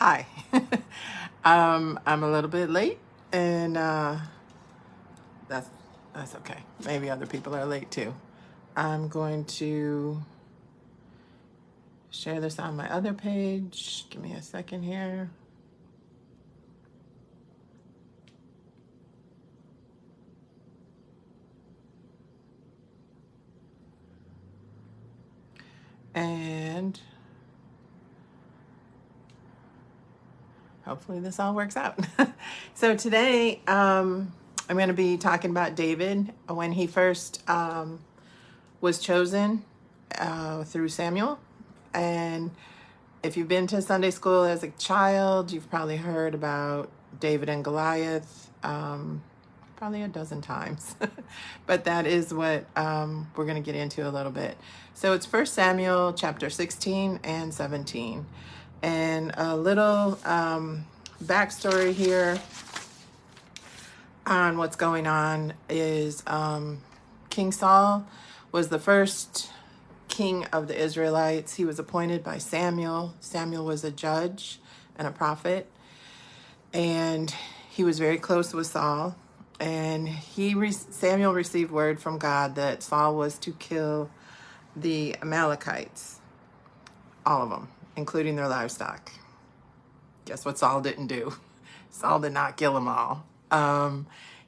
Hi. I'm a little bit late, and that's that's okay. Maybe other people are late too. I'm going to share this on my other page. Give me a second here. And hopefully this all works out. So today, I'm going to be talking about David when he first was chosen through Samuel. And if you've been to Sunday school as a child, you've probably heard about David and Goliath probably a dozen times. But that is what we're going to get into a little bit. So it's 1 Samuel chapter 16 and 17. And a little backstory here on what's going on is King Saul was the first king of the Israelites. He was appointed by Samuel. Samuel was a judge and a prophet, and he was very close with Saul. And Samuel received word from God that Saul was to kill the Amalekites, all of them, including their livestock. Guess what Saul didn't do? Saul did not kill them all.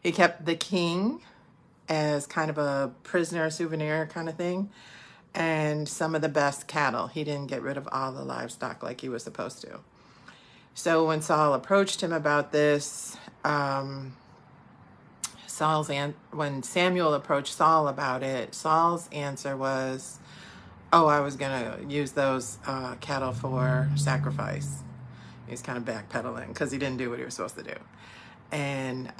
He kept the king as kind of a prisoner souvenir kind of thing, and some of the best cattle. He didn't get rid of all the livestock like he was supposed to. So when Saul approached him about this, when Samuel approached Saul about it, Saul's answer was, "Oh, I was gonna use those cattle for sacrifice." He's kind of backpedaling because he didn't do what he was supposed to do. And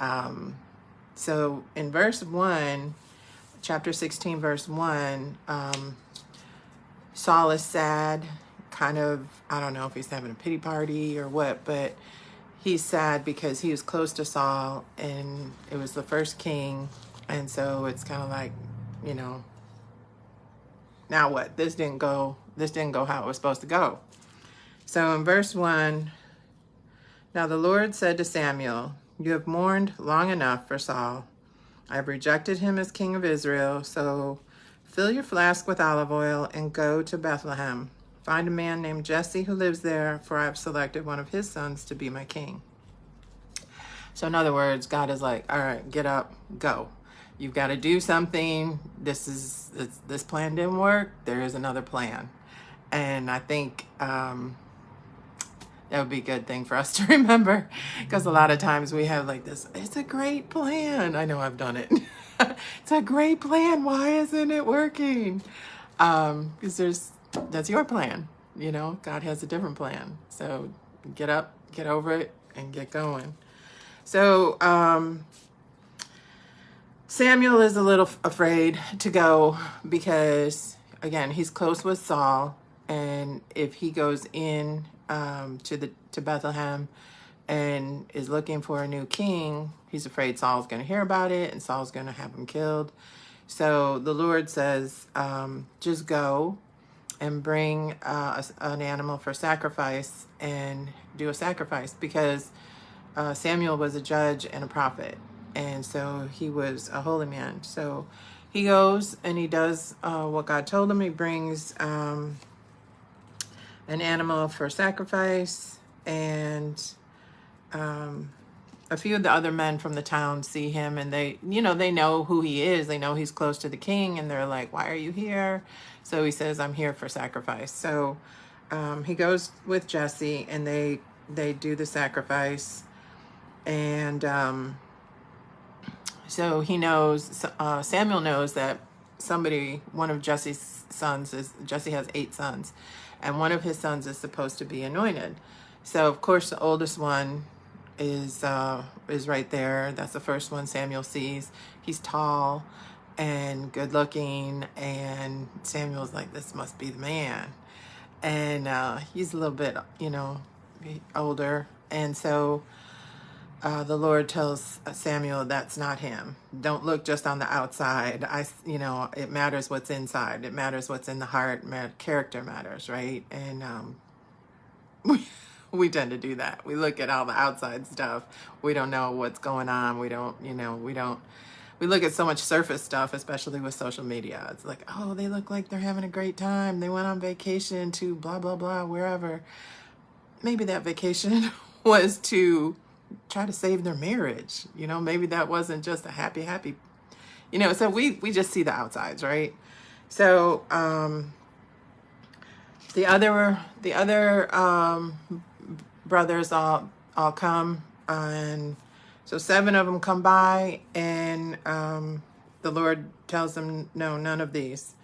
so in verse 1, chapter 16, verse 1, Saul is sad, kind of, I don't know if he's having a pity party or what, but he's sad because he was close to Saul and it was the first king. And so it's kind of like, now what? This didn't go how it was supposed to go. So in verse 1, now the Lord said to Samuel, "You have mourned long enough for Saul. I have rejected him as king of Israel, so fill your flask with olive oil and go to Bethlehem. Find a man named Jesse who lives there, for I have selected one of his sons to be my king." So in other words, God is like, all right, get up, go. You've got to do something. This plan didn't work. There is another plan. And I think that would be a good thing for us to remember, because a lot of times we have like this, it's a great plan. I know I've done it. It's a great plan. Why isn't it working? Because that's your plan. God has a different plan. So get up, get over it, and get going. So Samuel is a little afraid to go because, again, he's close with Saul. And if he goes in to Bethlehem and is looking for a new king, he's afraid Saul's going to hear about it and Saul's going to have him killed. So the Lord says, just go and bring an animal for sacrifice and do a sacrifice, because Samuel was a judge and a prophet, and so he was a holy man. So he goes and he does what God told him. He brings an animal for sacrifice, and a few of the other men from the town see him, and they know who he is. They know he's close to the king, and they're like, "Why are you here?" So he says, "I'm here for sacrifice." So he goes with Jesse, and they do the sacrifice, and so he knows. Samuel knows that one of Jesse's sons Jesse has 8 sons, and one of his sons is supposed to be anointed. So of course the oldest one is right there. That's the first one Samuel sees. He's tall and good looking, and Samuel's like, this must be the man. And he's a little bit older, and so the Lord tells Samuel, that's not him. Don't look just on the outside. It matters what's inside. It matters what's in the heart. Character matters, right? And We tend to do that. We look at all the outside stuff. We don't know what's going on. We look at so much surface stuff, especially with social media. It's like, oh, they look like they're having a great time. They went on vacation to blah, blah, blah, wherever. Maybe that vacation was to try to save their marriage. Maybe that wasn't just a happy, so we just see the outsides, right? So, the other brothers all come, and so 7 of them come by, and the Lord tells them, no, none of these.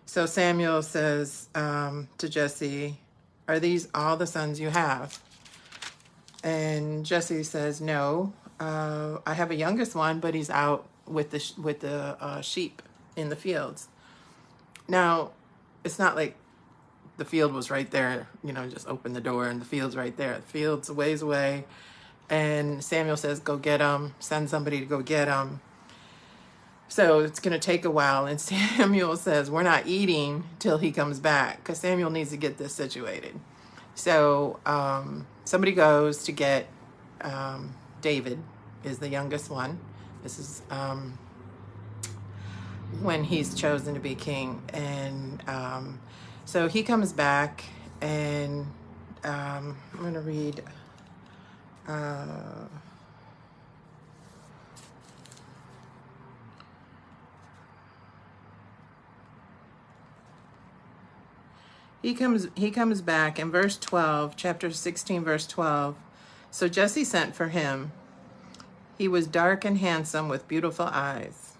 So Samuel says to Jesse, are these all the sons you have? And Jesse says, no, I have a youngest one, but he's out with the sheep in the fields. Now, it's not like the field was right there, just open the door and the field's right there. The field's a ways away. And Samuel says, go get him, send somebody to go get him. So it's going to take a while. And Samuel says, we're not eating till he comes back, because Samuel needs to get this situated. So somebody goes to get David, is the youngest one. This is when he's chosen to be king. And so he comes back, and I'm going to read. He comes back in verse 12, chapter 16, verse 12. So Jesse sent for him. He was dark and handsome with beautiful eyes.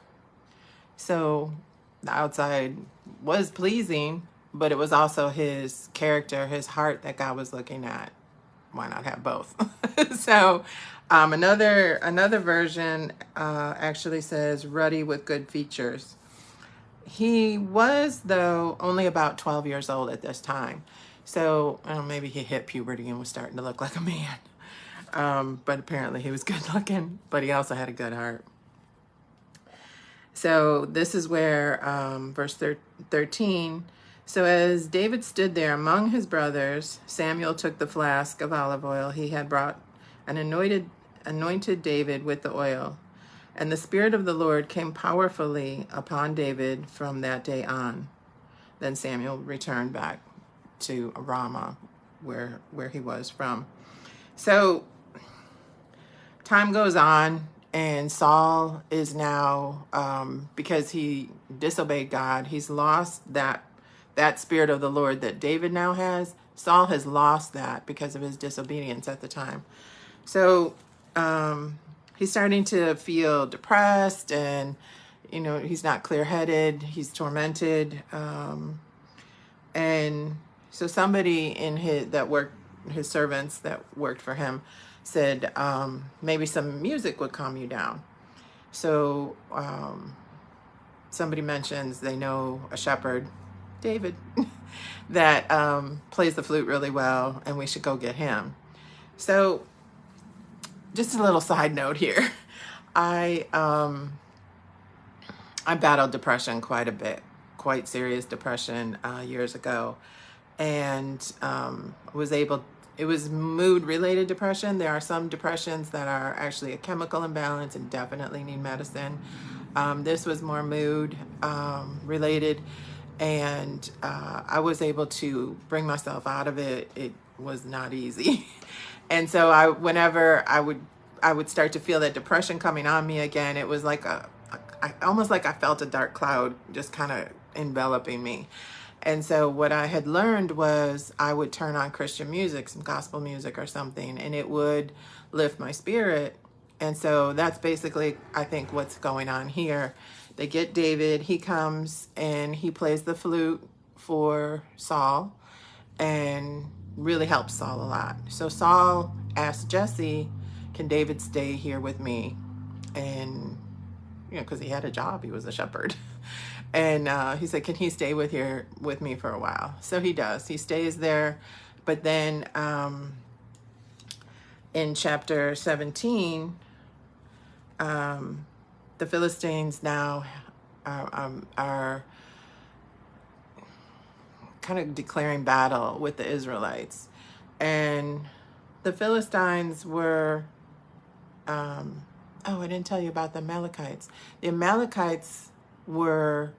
So the outside was pleasing, but it was also his character, his heart that God was looking at. Why not have both? So another version actually says ruddy with good features. He was, though, only about 12 years old at this time. So maybe he hit puberty and was starting to look like a man. But apparently he was good looking, but he also had a good heart. So this is where verse 13. So as David stood there among his brothers, Samuel took the flask of olive oil he had brought and anointed David with the oil. And the Spirit of the Lord came powerfully upon David from that day on. Then Samuel returned back to Ramah, where he was from. So time goes on, and Saul is now, because he disobeyed God, he's lost that Spirit of the Lord that David now has. Saul has lost that because of his disobedience at the time. So he's starting to feel depressed, and he's not clear-headed. He's tormented, and so somebody in his servants that worked for him said maybe some music would calm you down. So somebody mentions they know a shepherd, David, that plays the flute really well, and we should go get him. So just a little side note here. I battled depression quite a bit, quite serious depression years ago, and it was mood-related depression. There are some depressions that are actually a chemical imbalance and definitely need medicine. This was more mood related, and I was able to bring myself out of it. It was not easy. And so whenever I would start to feel that depression coming on me again, it was like almost like I felt a dark cloud just kind of enveloping me. And so what I had learned was I would turn on Christian music, some gospel music or something, and it would lift my spirit. And so that's basically, I think, what's going on here. They get David, he comes and he plays the flute for Saul and really helps Saul a lot. So Saul asked Jesse, can David stay here with me? And, because he had a job, he was a shepherd. And he said, can he stay with me for a while? So he does. He stays there. But then in chapter 17, the Philistines now are kind of declaring battle with the Israelites. And the Philistines were, oh, I didn't tell you about the Amalekites. The Amalekites were,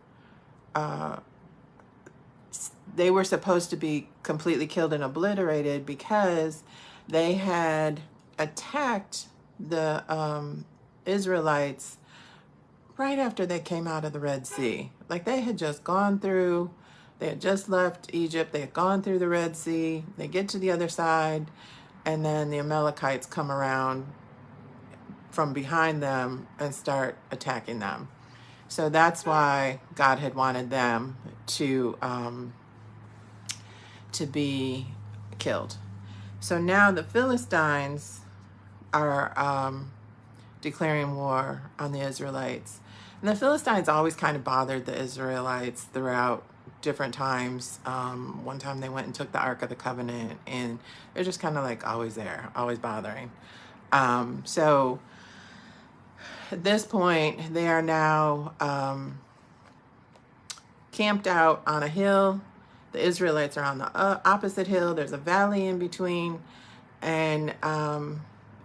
they were supposed to be completely killed and obliterated because they had attacked the Israelites right after they came out of the Red Sea. Like they had just gone through, they had just left Egypt, they had gone through the Red Sea, they get to the other side, and then the Amalekites come around from behind them and start attacking them. So that's why God had wanted them to be killed. So now the Philistines are declaring war on the Israelites. And the Philistines always kind of bothered the Israelites throughout different times. One time they went and took the Ark of the Covenant, and they're just kind of like always there, always bothering. So at this point, they are now camped out on a hill. The Israelites are on the opposite hill. There's a valley in between. And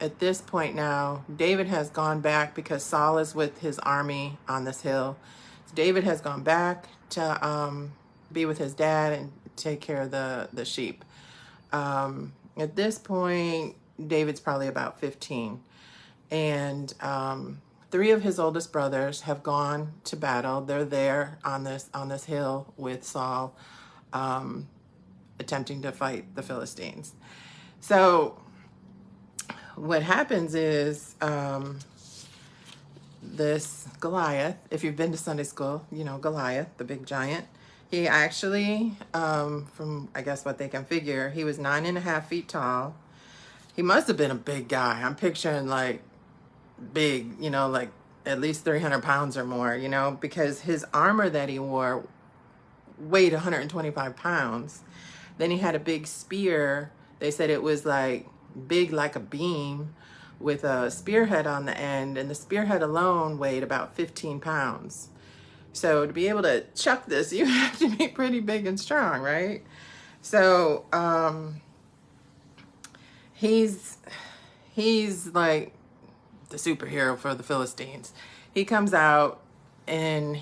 at this point now, David has gone back because Saul is with his army on this hill. So David has gone back to be with his dad and take care of the sheep. At this point, David's probably about 15. And 3 of his oldest brothers have gone to battle. They're there on this hill with Saul, attempting to fight the Philistines. So what happens is this Goliath, if you've been to Sunday school, you know Goliath, the big giant. He actually, from I guess what they can figure, he was 9.5 feet tall. He must have been a big guy. I'm picturing like big, you know, like at least 300 pounds or more, you know, because his armor that he wore weighed 125 pounds. Then he had a big spear. They said it was like big like a beam with a spearhead on the end, and the spearhead alone weighed about 15 pounds. So to be able to chuck this, you have to be pretty big and strong, right? So he's like the superhero for the Philistines. He comes out and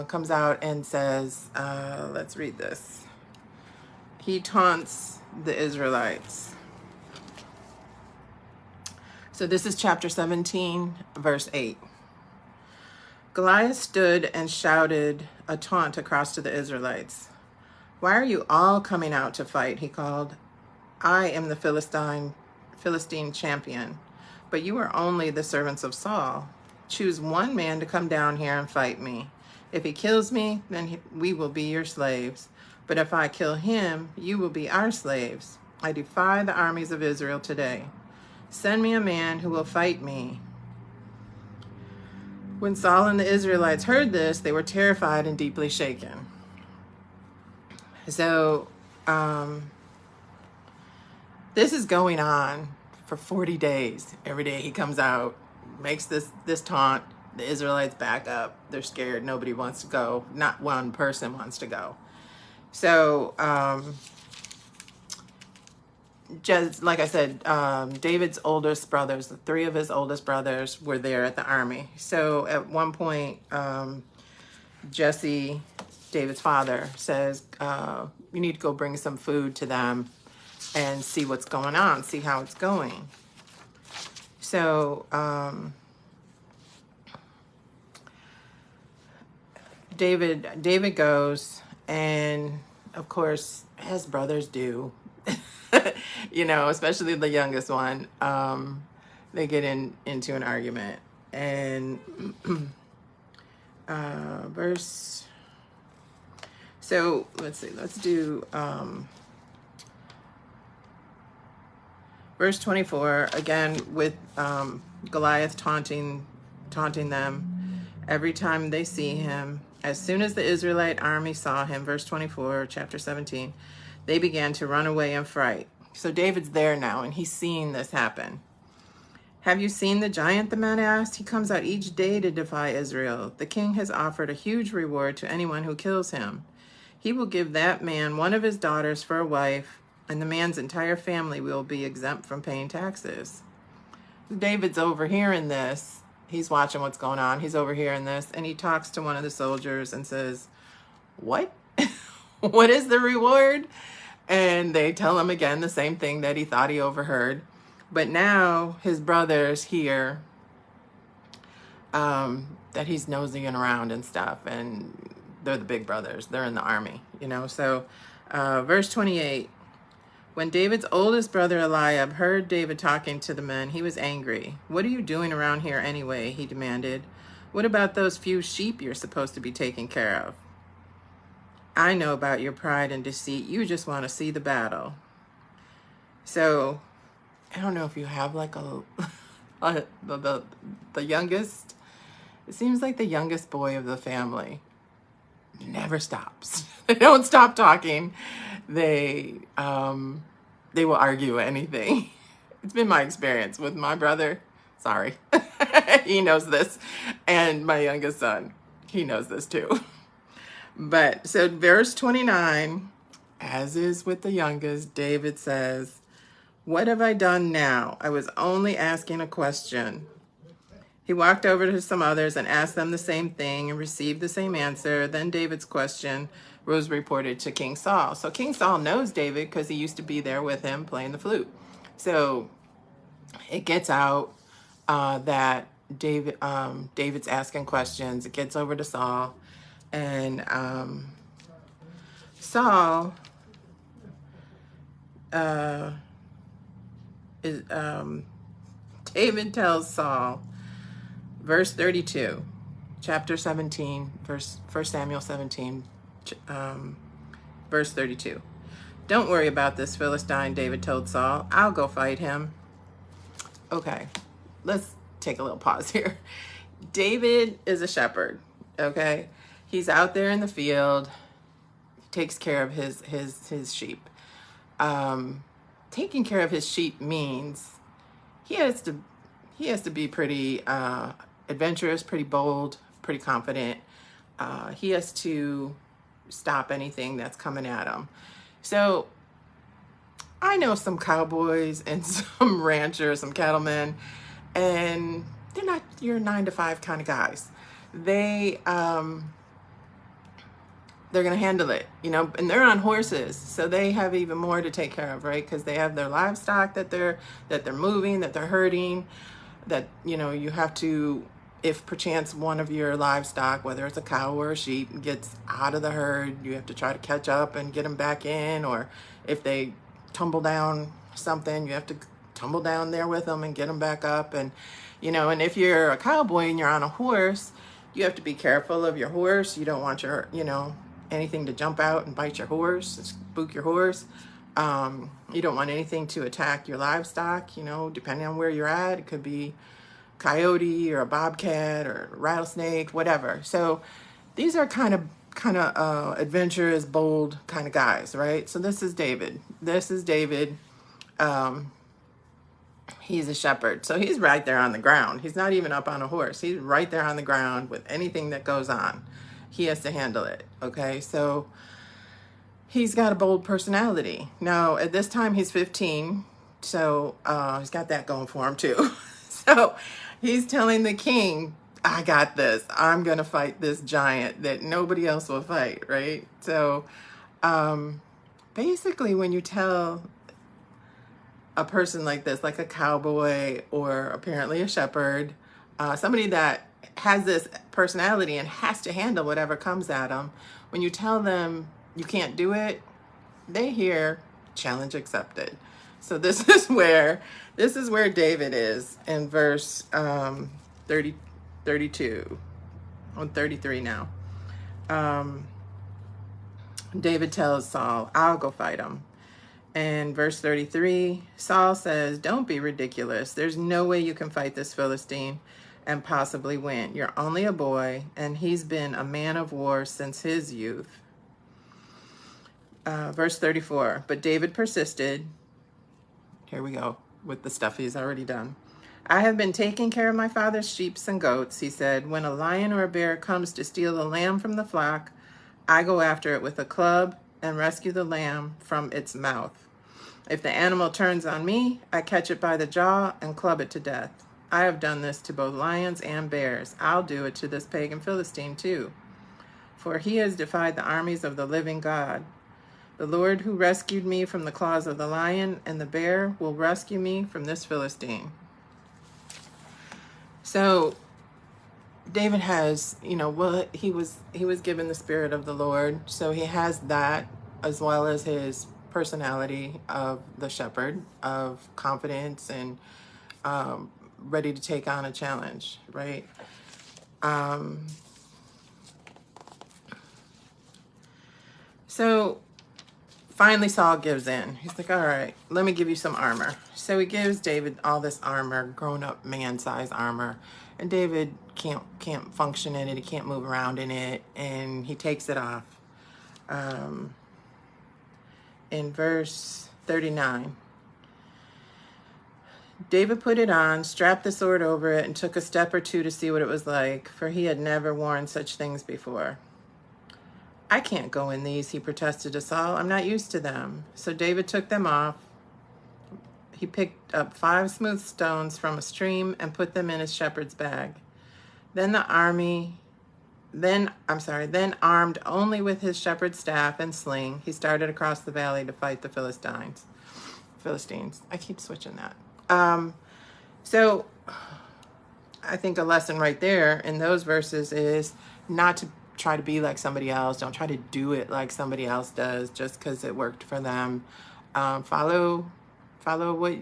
comes out and says, let's read this. He taunts the Israelites. So this is chapter 17, verse 8. Goliath stood and shouted a taunt across to the Israelites. Why are you all coming out to fight? He called. I am the Philistine champion, but you are only the servants of Saul. Choose one man to come down here and fight me. If he kills me, then we will be your slaves. But if I kill him, you will be our slaves. I defy the armies of Israel today. Send me a man who will fight me. When Saul and the Israelites heard this, they were terrified and deeply shaken. So, this is going on for 40 days. Every day he comes out, makes this taunt. The Israelites back up. They're scared. Nobody wants to go. Not one person wants to go. So, just like I said, David's oldest brothers, 3 of his oldest brothers were there at the army. So at one point, Jesse, David's father, says, you need to go bring some food to them and see what's going on, see how it's going. So David goes, and of course, as brothers do, you know, especially the youngest one, they get into an argument. And so let's see, let's do verse 24 again, with Goliath taunting them every time they see him. As soon as the Israelite army saw him, verse 24, chapter 17, they began to run away in fright. So David's there now, and he's seeing this happen. Have you seen the giant? The man asked. He comes out each day to defy Israel. The king has offered a huge reward to anyone who kills him. He will give that man one of his daughters for a wife, and the man's entire family will be exempt from paying taxes. David's overhearing this. He's watching what's going on. He's overhearing this, and he talks to one of the soldiers and says, "What? What is the reward?" And they tell him again the same thing that he thought he overheard. But now his brothers hear that he's nosing around and stuff, and they're the big brothers. They're in the army, you know. So verse 28, when David's oldest brother Eliab heard David talking to the men, he was angry. "What are you doing around here anyway?" he demanded. "What about those few sheep you're supposed to be taking care of? I know about your pride and deceit. You just want to see the battle." So I don't know if you have like the youngest. It seems like the youngest boy of the family never stops. They don't stop talking. They will argue anything. It's been my experience with my brother. Sorry. He knows this. And my youngest son, he knows this too. But so verse 29, as is with the youngest, David says, "What have I done now? I was only asking a question." He walked over to some others and asked them the same thing and received the same answer. Then David's question was reported to King Saul. So King Saul knows David because he used to be there with him playing the flute. So it gets out that David's asking questions. It gets over to Saul. And Saul David tells Saul, verse 32, chapter 17, 1 Samuel 17, verse 32. "Don't worry about this Philistine," David told Saul. "I'll go fight him." Okay, let's take a little pause here. David is a shepherd, okay? He's out there in the field, takes care of his sheep. Taking care of his sheep means he has to be pretty adventurous, pretty bold, pretty confident. He has to stop anything that's coming at him. So I know some cowboys and some ranchers, some cattlemen, and they're not your 9-to-5 kind of guys. They're going to handle it, you know, and they're on horses. So they have even more to take care of, right? Because they have their livestock that they're moving, that they're herding, that, you know, you have to, if perchance one of your livestock, whether it's a cow or a sheep, gets out of the herd, you have to try to catch up and get them back in. Or if they tumble down something, you have to tumble down there with them and get them back up. And, you know, and if you're a cowboy and you're on a horse, you have to be careful of your horse. You don't want your, you know, anything to jump out and bite your horse, spook your horse. You don't want anything to attack your livestock, you know, depending on where you're at. It could be coyote or a bobcat or a rattlesnake, whatever. So these are kind of adventurous, bold kind of guys, right? So this is David. He's a shepherd. So he's right there on the ground. He's not even up on a horse. He's right there on the ground with anything that goes on. He has to handle it, okay? So he's got a bold personality. Now, at this time, he's 15, so he's got that going for him, too. So he's telling the king, "I got this. I'm going to fight this giant that nobody else will fight," right? So basically, when you tell a person like this, like a cowboy or apparently a shepherd, somebody that has this personality and has to handle whatever comes at them, when you tell them you can't do it, they hear challenge accepted. So this is where David is in verse 32, on 33 now. David tells Saul, "I'll go fight him." And verse 33, Saul says, "Don't be ridiculous. There's no way you can fight this Philistine and possibly win. You're only a boy, and he's been a man of war since his youth." Verse 34, but David persisted. Here we go with the stuff he's already done. "I have been taking care of my father's sheep and goats," he said. "When a lion or a bear comes to steal a lamb from the flock, I go after it with a club and rescue the lamb from its mouth. If the animal turns on me, I catch it by the jaw and club it to death. I have done this to both lions and bears. I'll do it to this pagan Philistine too. For he has defied the armies of the living God. The Lord who rescued me from the claws of the lion and the bear will rescue me from this Philistine. So David has, he was given the Spirit of the Lord. So he has that, as well as his personality of the shepherd, of confidence and ready to take on a challenge, right? So finally Saul gives in. He's like, all right, let me give you some armor. So he gives David all this armor, grown-up man-size armor, and David can't function in it. He can't move around in it, and he takes it off. In verse 39, David put it on, strapped the sword over it, and took a step or two to see what it was like, for he had never worn such things before. I can't go in these, he protested to Saul. I'm not used to them. So David took them off. He picked up 5 smooth stones from a stream and put them in his shepherd's bag. Then armed only with his shepherd's staff and sling, he started across the valley to fight the Philistines. I keep switching that. So I think a lesson right there in those verses is not to try to be like somebody else. Don't try to do it like somebody else does just because it worked for them. Follow what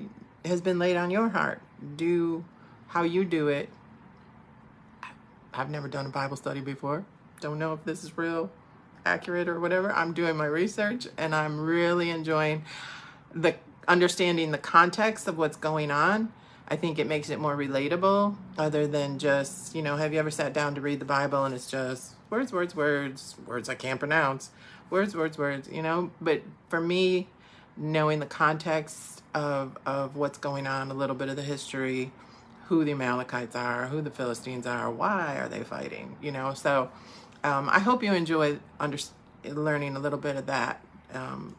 has been laid on your heart. Do how you do it. I've never done a Bible study before. Don't know if this is real, accurate, or whatever. I'm doing my research, and I'm really enjoying understanding the context of what's going on. I think it makes it more relatable, other than just, have you ever sat down to read the Bible and it's just words I can't pronounce, words, but for me, knowing the context of what's going on, a little bit of the history, who the Amalekites are, who the Philistines are, why are they fighting, so I hope you enjoy learning a little bit of that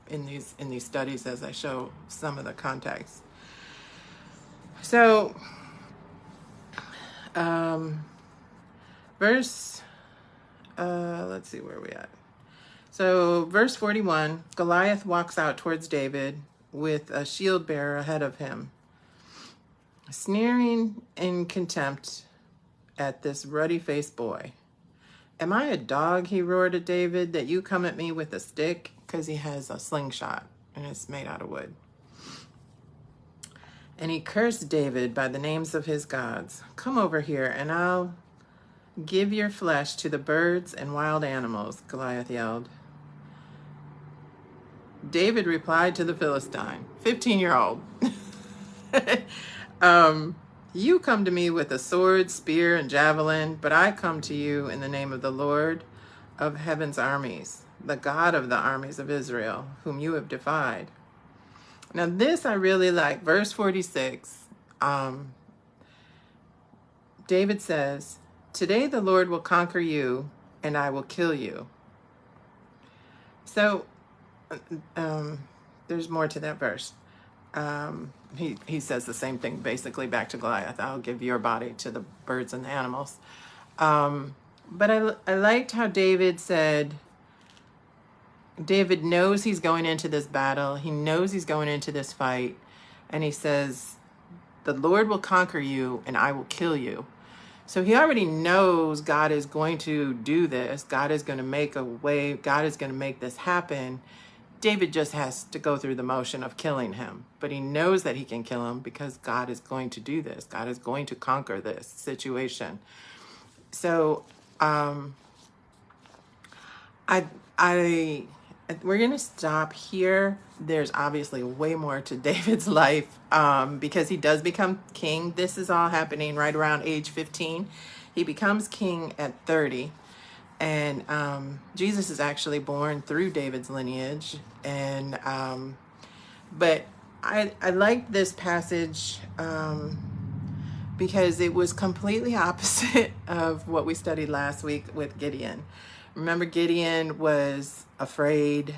in these studies as I show some of the context. So let's see where we at. So verse 41, Goliath walks out towards David with a shield bearer ahead of him, sneering in contempt at this ruddy-faced boy. Am I a dog, he roared at David, that you come at me with a stick? Because he has a slingshot, and it's made out of wood. And he cursed David by the names of his gods. Come over here, and I'll give your flesh to the birds and wild animals, Goliath yelled. David replied to the Philistine, 15-year-old. You come to me with a sword, spear, and javelin, but I come to you in the name of the Lord of heaven's armies, the God of the armies of Israel, whom you have defied. Now this I really like. Verse 46, David says, today the Lord will conquer you, and I will kill you. So there's more to that verse. He says the same thing basically back to Goliath. I'll give your body to the birds and the animals. But I liked how David said, David knows he's going into this battle. He knows he's going into this fight. And he says, the Lord will conquer you and I will kill you. So he already knows God is going to do this. God is going to make a way. God is going to make this happen. David just has to go through the motion of killing him. But he knows that he can kill him because God is going to do this. God is going to conquer this situation. So we're going to stop here. There's obviously way more to David's life because he does become king. This is all happening right around age 15. He becomes king at 30. And Jesus is actually born through David's lineage. And but I like this passage because it was completely opposite of what we studied last week with Gideon. Remember, Gideon was afraid.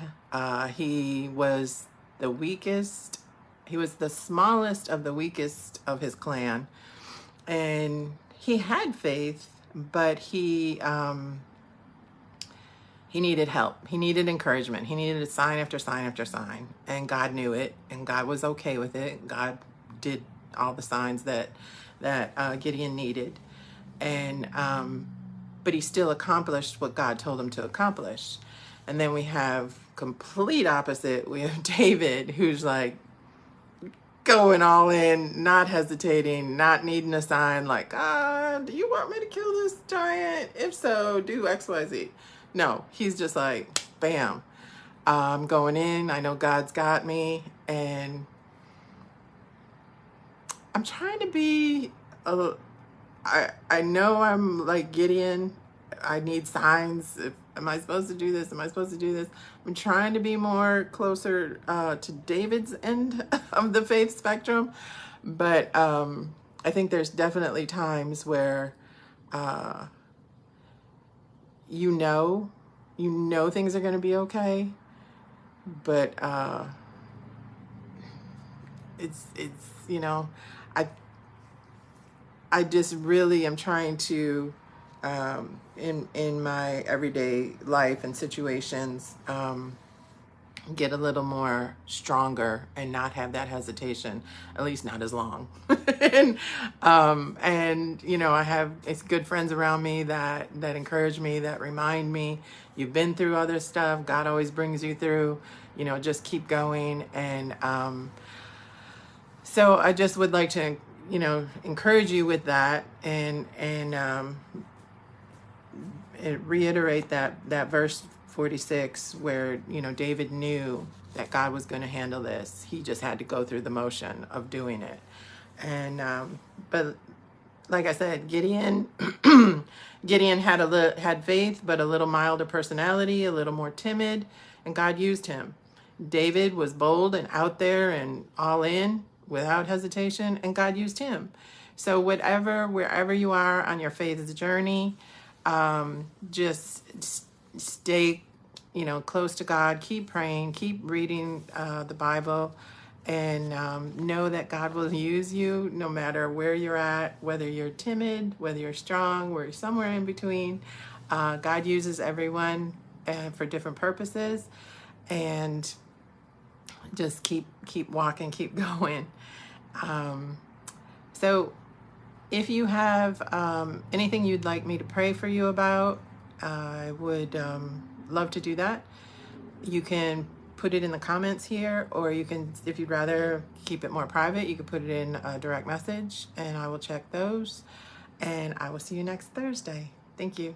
He was the weakest He was the smallest of the weakest of his clan, and he had faith, but he needed help. He needed encouragement. He needed a sign after sign after sign, and God knew it, and God was okay with it. God did all the signs that Gideon needed, and but he still accomplished what God told him to accomplish. And then we have complete opposite. We have David, who's like going all in, not hesitating, not needing a sign, like, do you want me to kill this giant? If so, do X, Y, Z. No, he's just like, bam, I'm going in. I know God's got me. And I'm trying to be, I know I'm like Gideon. I need signs. Am I supposed to do this? Am I supposed to do this? I'm trying to be more closer to David's end of the faith spectrum. But I think there's definitely times where you know things are going to be okay, but it's I I just really am trying to in my everyday life and situations get a little more stronger and not have that hesitation, at least not as long. And I have it's good friends around me that encourage me, that remind me, you've been through other stuff. God always brings you through. Just keep going. And so I just would like to encourage you with that, and reiterate that verse 46 where David knew that God was going to handle this. He just had to go through the motion of doing it. And but like I said, Gideon had faith, but a little milder personality, a little more timid, and God used him. David was bold and out there and all in without hesitation, and God used him. So wherever you are on your faith journey, just stay close to God. Keep praying, keep reading the Bible, and know that God will use you no matter where you're at, whether you're timid, whether you're strong, or somewhere in between. God uses everyone for different purposes, and just keep walking, keep going. So if you have anything you'd like me to pray for you about, I would love to do that. You can put it in the comments here, or you can, if you'd rather keep it more private, you can put it in a direct message, and I will check those. And I will see you next Thursday. Thank you.